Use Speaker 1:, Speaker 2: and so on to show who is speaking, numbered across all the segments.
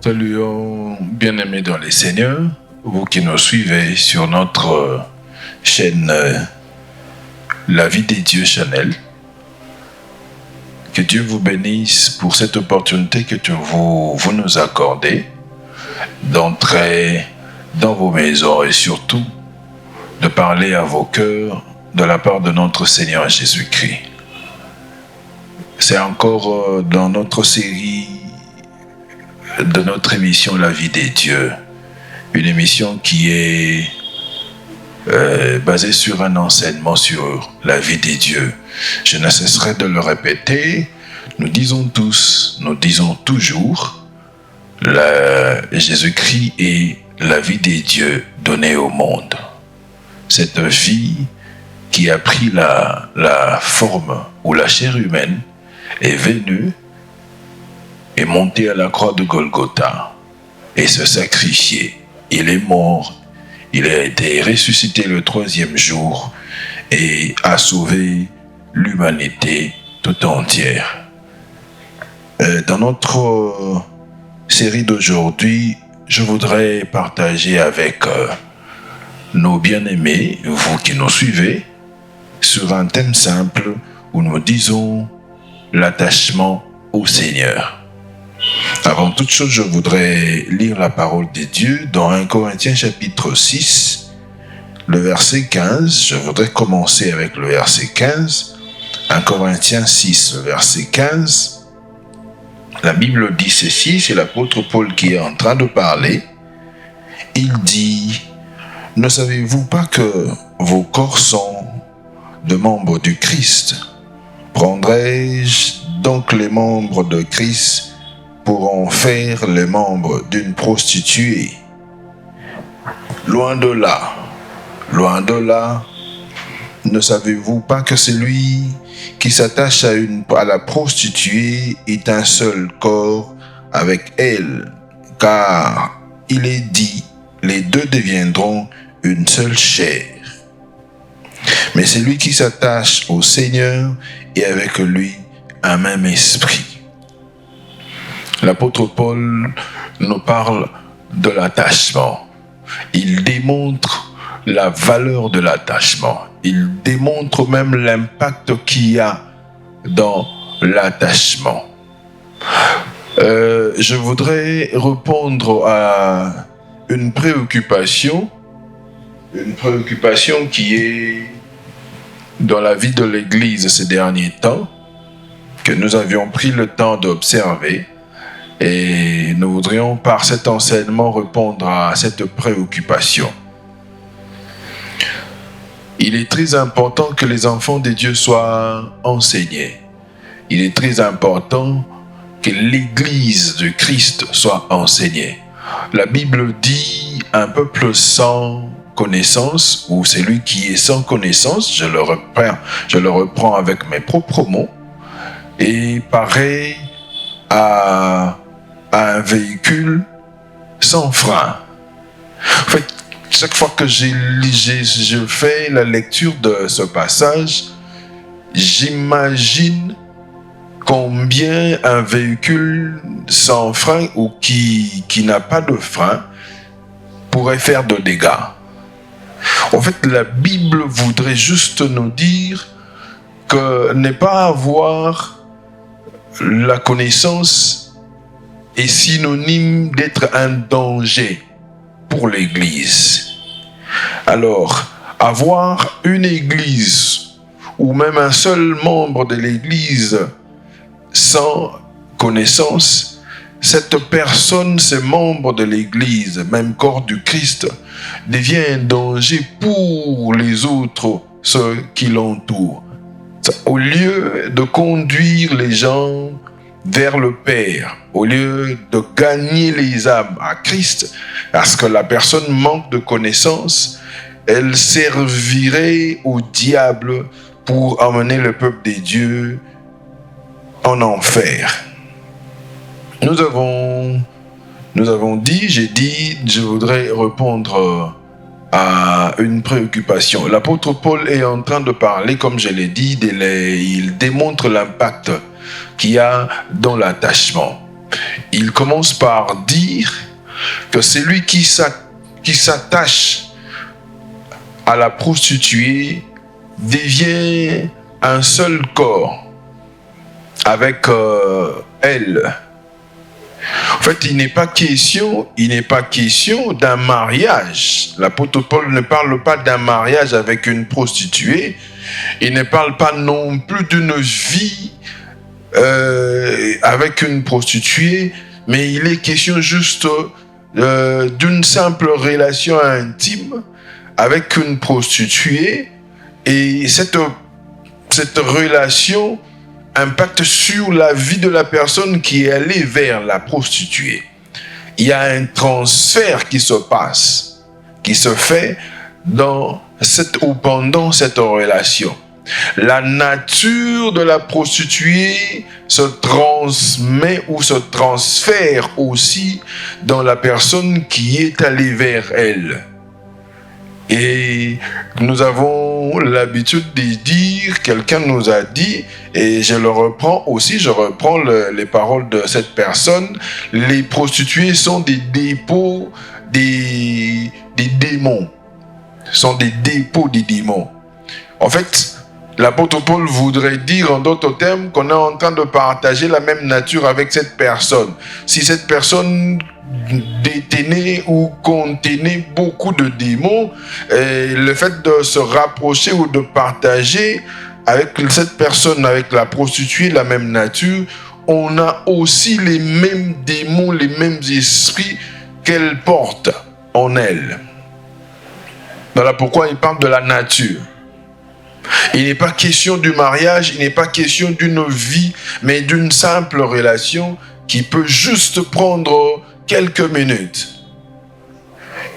Speaker 1: Saluons, bien-aimés dans les Seigneurs, vous qui nous suivez sur notre chaîne La Vie des Dieux Channel. Que Dieu vous bénisse pour cette opportunité que vous nous accordez d'entrer dans vos maisons et surtout de parler à vos cœurs de la part de notre Seigneur Jésus-Christ. C'est encore dans notre série de notre émission La Vie des Dieux, une émission qui est basée sur un enseignement sur la vie des dieux. Je ne cesserai de le répéter, nous disons toujours, Jésus-Christ est la vie des dieux donnée au monde. Cette vie qui a pris la forme ou la chair humaine est venue est monté à la croix de Golgotha et se sacrifié. Il est mort, il a été ressuscité le 3e jour et a sauvé l'humanité tout entière. Dans notre série d'aujourd'hui, je voudrais partager avec nos bien-aimés, vous qui nous suivez, sur un thème simple où nous disons l'attachement au Seigneur. Avant toute chose, je voudrais lire la parole de Dieu dans 1 Corinthiens chapitre 6, le verset 15. Je voudrais commencer avec le verset 15. 1 Corinthiens 6, le verset 15. La Bible dit ceci, c'est l'apôtre Paul qui est en train de parler. Il dit, « Ne savez-vous pas que vos corps sont de membres du Christ? Prendrai-je donc les membres de Christ pour en faire les membres d'une prostituée? Loin de là. Ne savez-vous pas que celui qui s'attache à la prostituée est un seul corps avec elle? Car il est dit, les deux deviendront une seule chair. Mais celui qui s'attache au Seigneur est avec lui un même esprit. » L'apôtre Paul nous parle de l'attachement. Il démontre la valeur de l'attachement. Il démontre même l'impact qu'il y a dans l'attachement. Je voudrais répondre à une préoccupation qui est dans la vie de l'Église ces derniers temps, que nous avions pris le temps d'observer. Et nous voudrions par cet enseignement répondre à cette préoccupation. Il est très important que les enfants de Dieu soient enseignés. Il est très important que l'Église de Christ soit enseignée. La Bible dit un peuple sans connaissance, ou celui qui est sans connaissance, je le reprends avec mes propres mots, et pareil à un véhicule sans frein. En fait, chaque fois que je fais la lecture de ce passage, j'imagine combien un véhicule sans frein ou qui n'a pas de frein pourrait faire de dégâts. En fait, la Bible voudrait juste nous dire que ne pas avoir la connaissance est synonyme d'être un danger pour l'Église. Alors, avoir une Église ou même un seul membre de l'Église sans connaissance, cette personne, ce membre de l'Église, même corps du Christ, devient un danger pour les autres, ceux qui l'entourent. Au lieu de conduire les gens vers le Père, au lieu de gagner les âmes à Christ, parce que la personne manque de connaissances, elle servirait au diable pour amener le peuple de Dieu en enfer. Nous avons dit, je voudrais répondre à une préoccupation. L'apôtre Paul est en train de parler, comme je l'ai dit, il démontre l'impact qu'il y a dans l'attachement. Il commence par dire que celui qui s'attache à la prostituée devient un seul corps avec elle. En fait, il n'est pas question d'un mariage. L'apôtre Paul ne parle pas d'un mariage avec une prostituée. Il ne parle pas non plus d'une vie avec une prostituée, mais il est question juste d'une simple relation intime avec une prostituée, et cette relation impacte sur la vie de la personne qui est allée vers la prostituée. Il y a un transfert qui se passe, qui se fait dans ou pendant cette relation. La nature de la prostituée se transmet ou se transfère aussi dans la personne qui est allée vers elle. Et nous avons l'habitude de dire, quelqu'un nous a dit, et je reprends les paroles de cette personne, les prostituées sont des dépôts des démons. Sont des dépôts des démons. En fait, l'apôtre Paul voudrait dire en d'autres termes qu'on est en train de partager la même nature avec cette personne. Si cette personne détenait ou contenait beaucoup de démons, le fait de se rapprocher ou de partager avec cette personne, avec la prostituée, la même nature, on a aussi les mêmes démons, les mêmes esprits qu'elle porte en elle. Voilà pourquoi il parle de la nature. Il n'est pas question du mariage, il n'est pas question d'une vie, mais d'une simple relation qui peut juste prendre quelques minutes.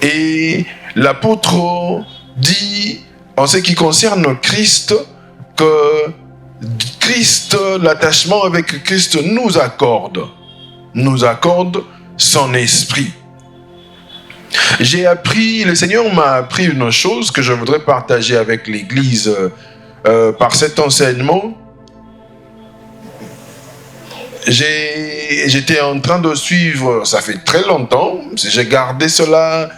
Speaker 1: Et l'apôtre dit, en ce qui concerne Christ, que Christ, l'attachement avec Christ nous accorde son esprit. Le Seigneur m'a appris une chose que je voudrais partager avec l'Église par cet enseignement. J'étais en train de suivre, ça fait très longtemps, j'ai gardé cela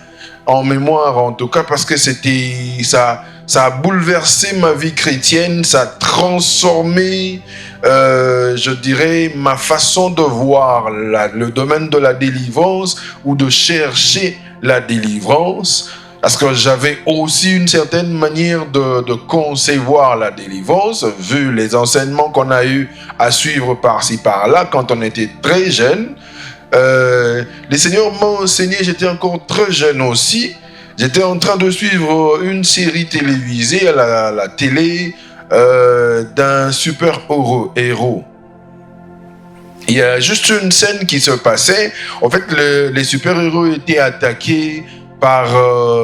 Speaker 1: en mémoire en tout cas parce que ça a bouleversé ma vie chrétienne, ça a transformé, je dirais, ma façon de voir le domaine de la délivrance ou de chercher la délivrance, parce que j'avais aussi une certaine manière de concevoir la délivrance, vu les enseignements qu'on a eu à suivre par-ci par-là quand on était très jeune. Les seigneurs m'ont enseigné, j'étais encore très jeune aussi. J'étais en train de suivre une série télévisée à la télé d'un super-héros. Il y a juste une scène qui se passait. En fait, les super-héros étaient attaqués par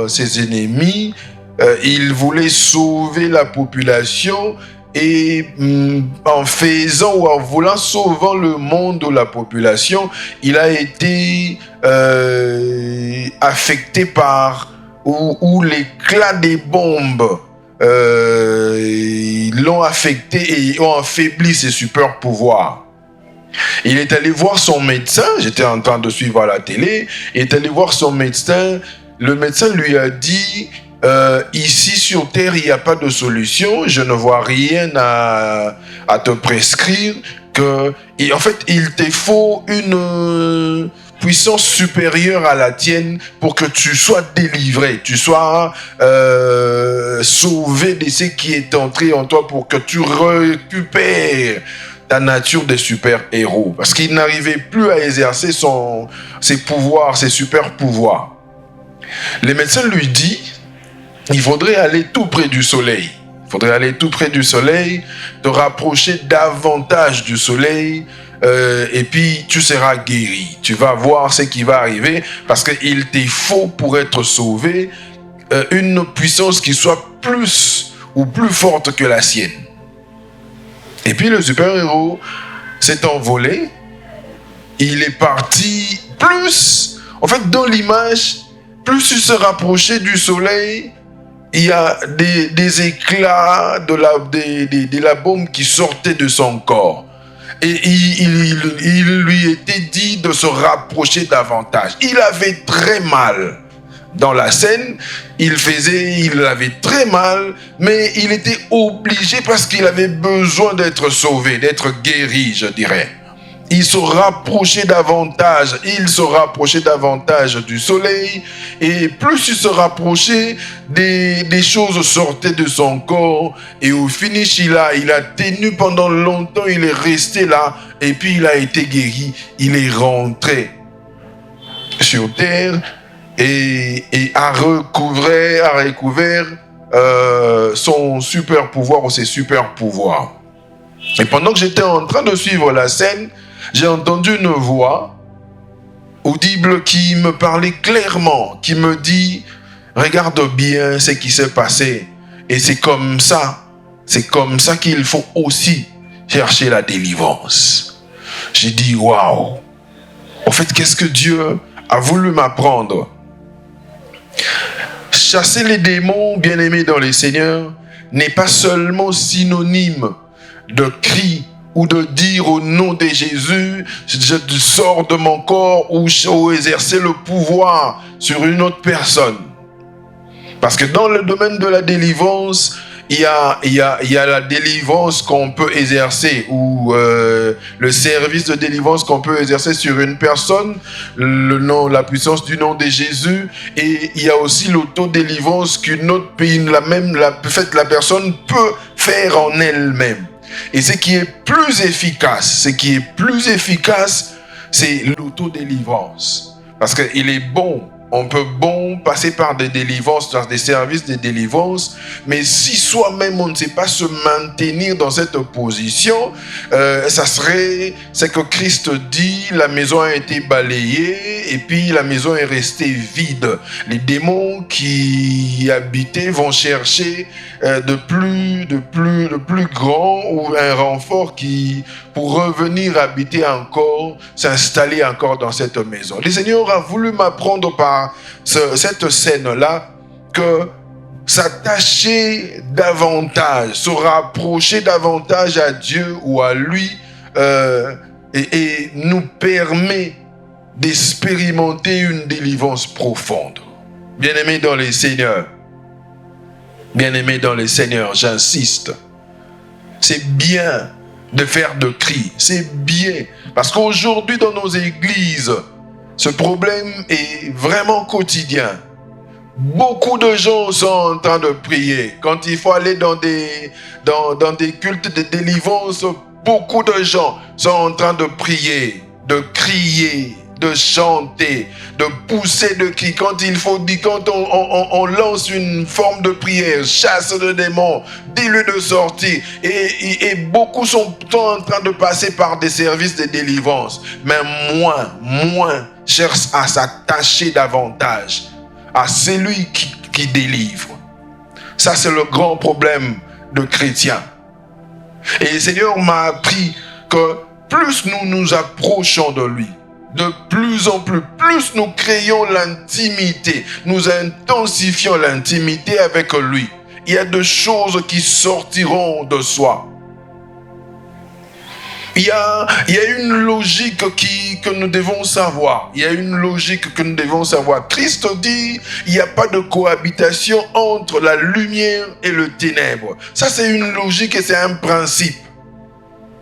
Speaker 1: ses ennemis. Il voulait sauver la population et en faisant ou en voulant sauver le monde ou la population, il a été affecté par ou l'éclat des bombes l'ont affecté et ont affaibli ses super pouvoirs. Il est allé voir son médecin, j'étais en train de suivre à la télé, il est allé voir son médecin, le médecin lui a dit ici sur terre il n'y a pas de solution, je ne vois rien à te prescrire, en fait il te faut une puissance supérieure à la tienne pour que tu sois délivré, tu sois sauvé de ce qui est entré en toi pour que tu récupères ta nature de super-héros, parce qu'il n'arrivait plus à exercer ses pouvoirs, ses super-pouvoirs. Le médecin lui dit, il faudrait aller tout près du soleil. Il faudrait aller tout près du soleil, te rapprocher davantage du soleil, et puis tu seras guéri. Tu vas voir ce qui va arriver, parce qu'il te faut, pour être sauvé, une puissance qui soit plus ou plus forte que la sienne. Et puis le super-héros s'est envolé. Il est parti plus, en fait, dans l'image, plus il se rapprochait du soleil, il y a des éclats de la bombe qui sortaient de son corps. Et il lui était dit de se rapprocher davantage. Il avait très mal. Dans la scène, il avait très mal, mais il était obligé parce qu'il avait besoin d'être sauvé, d'être guéri, je dirais. Il se rapprochait davantage du soleil, et plus il se rapprochait, des choses sortaient de son corps, et au finish, il a tenu pendant longtemps, il est resté là, et puis il a été guéri, il est rentré sur terre, et a recouvert son super pouvoir ou ses super pouvoirs. Et pendant que j'étais en train de suivre la scène, j'ai entendu une voix audible qui me parlait clairement, qui me dit « Regarde bien ce qui s'est passé. » Et c'est comme ça qu'il faut aussi chercher la délivrance. J'ai dit « Waouh !» En fait, qu'est-ce que Dieu a voulu m'apprendre? Chasser les démons, bien-aimés dans le Seigneur, n'est pas seulement synonyme de cri ou de dire au nom de Jésus, je sors de mon corps ou exercer le pouvoir sur une autre personne. Parce que dans le domaine de la délivrance, il y a la délivrance qu'on peut exercer ou le service de délivrance qu'on peut exercer sur une personne, la puissance du nom de Jésus, et il y a aussi l'autodélivrance la personne peut faire en elle-même. Et ce qui est plus efficace, c'est l'autodélivrance. Parce qu'il est bon. On peut passer par des délivrances, dans des services de délivrance, mais si soi-même on ne sait pas se maintenir dans cette position, c'est que Christ dit, la maison a été balayée et puis la maison est restée vide. Les démons qui y habitaient vont chercher de plus grand ou un renfort pour revenir habiter encore, s'installer encore dans cette maison. Le Seigneur a voulu m'apprendre par cette scène-là que s'attacher davantage, se rapprocher davantage à Dieu ou à lui et nous permet d'expérimenter une délivrance profonde. Bien-aimés dans les Seigneurs, j'insiste, c'est bien de faire de cris, c'est bien, parce qu'aujourd'hui dans nos églises, ce problème est vraiment quotidien. Beaucoup de gens sont en train de prier. Quand il faut aller dans des cultes de délivrance, beaucoup de gens sont en train de prier, de crier, de chanter, de pousser de cris. Quand on lance une forme de prière, chasse le démon, dis-lui de sortir. Et beaucoup sont en train de passer par des services de délivrance. Mais moins cherchent à s'attacher davantage à celui qui délivre. Ça, c'est le grand problème de chrétiens. Et le Seigneur m'a appris que plus nous nous approchons de lui, de plus en plus nous créons l'intimité, nous intensifions l'intimité avec lui, il y a des choses qui sortiront de soi. Il y a une logique que nous devons savoir. Christ dit, il n'y a pas de cohabitation entre la lumière et le ténèbre. Ça, c'est une logique et c'est un principe.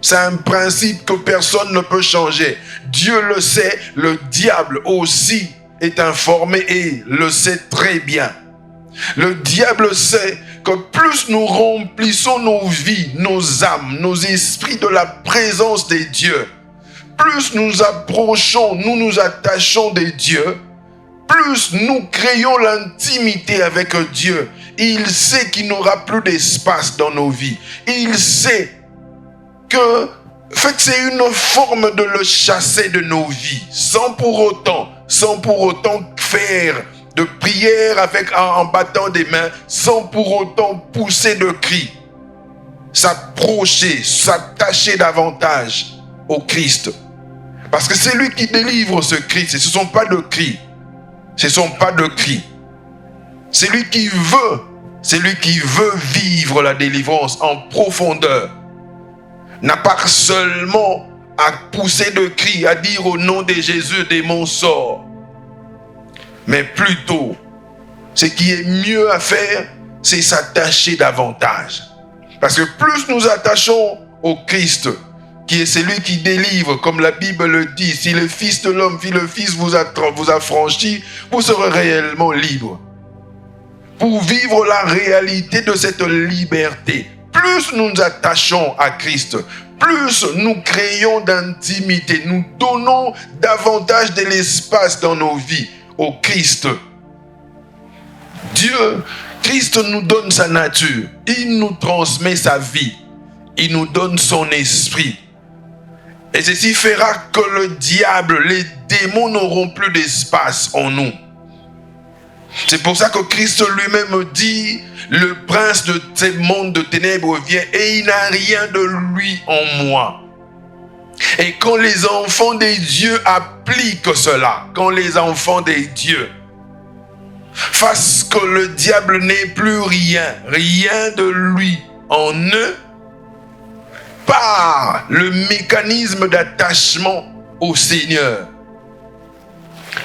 Speaker 1: C'est un principe que personne ne peut changer. Dieu le sait, le diable aussi est informé et le sait très bien. Le diable sait que plus nous remplissons nos vies, nos âmes, nos esprits de la présence de Dieu, plus nous approchons, nous nous attachons de Dieu, plus nous créons l'intimité avec Dieu. Il sait qu'il n'aura plus d'espace dans nos vies. Il sait que, en fait, c'est une forme de le chasser de nos vies, sans pour autant faire de prière en battant des mains, sans pour autant pousser de cris. S'approcher, s'attacher davantage au Christ. Parce que c'est lui qui délivre ce cri. Ce ne sont pas de cris. Ce ne sont pas de cris. C'est lui qui veut vivre la délivrance en profondeur. N'a pas seulement à pousser de cris, à dire au nom de Jésus, démon sort. Mais plutôt, ce qui est mieux à faire, c'est s'attacher davantage. Parce que plus nous attachons au Christ, qui est celui qui délivre, comme la Bible le dit, si le Fils de l'homme, si le Fils vous affranchit, vous serez réellement libre. Pour vivre la réalité de cette liberté, plus nous nous attachons à Christ, plus nous créons d'intimité, nous donnons davantage de l'espace dans nos vies au Christ. Christ nous donne sa nature, il nous transmet sa vie, il nous donne son esprit. Et ceci fera que le diable, les démons n'auront plus d'espace en nous. C'est pour ça que Christ lui-même dit, le prince de ce monde de ténèbres vient et il n'a rien de lui en moi. Et quand les enfants des dieux appliquent cela, quand les enfants des dieux fassent que le diable n'ait plus rien de lui en eux, par le mécanisme d'attachement au Seigneur,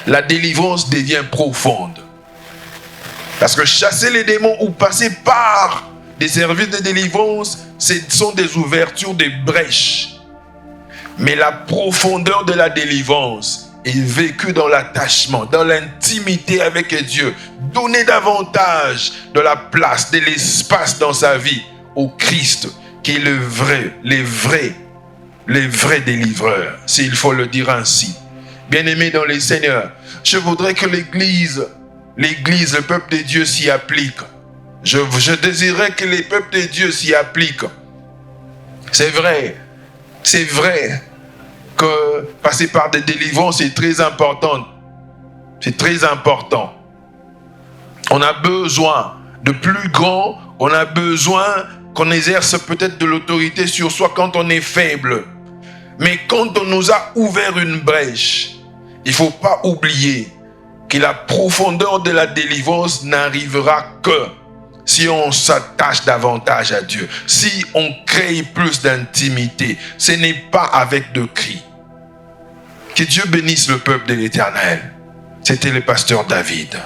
Speaker 1: la délivrance devient profonde. Parce que chasser les démons ou passer par des services de délivrance, ce sont des ouvertures, des brèches. Mais la profondeur de la délivrance est vécue dans l'attachement, dans l'intimité avec Dieu. Donner davantage de la place, de l'espace dans sa vie au Christ, qui est les vrais délivreurs, s'il faut le dire ainsi. Bien-aimés dans les Seigneurs, je voudrais que l'Église, le peuple de Dieu s'y applique. Je désirais que les peuples de Dieu s'y appliquent. C'est vrai que passer par des délivrances est très important. C'est très important. On a besoin de plus grand, on a besoin qu'on exerce peut-être de l'autorité sur soi quand on est faible. Mais quand on nous a ouvert une brèche, il ne faut pas oublier que la profondeur de la délivrance n'arrivera que si on s'attache davantage à Dieu, si on crée plus d'intimité. Ce n'est pas avec de cris. Que Dieu bénisse le peuple de l'Éternel. C'était le pasteur David.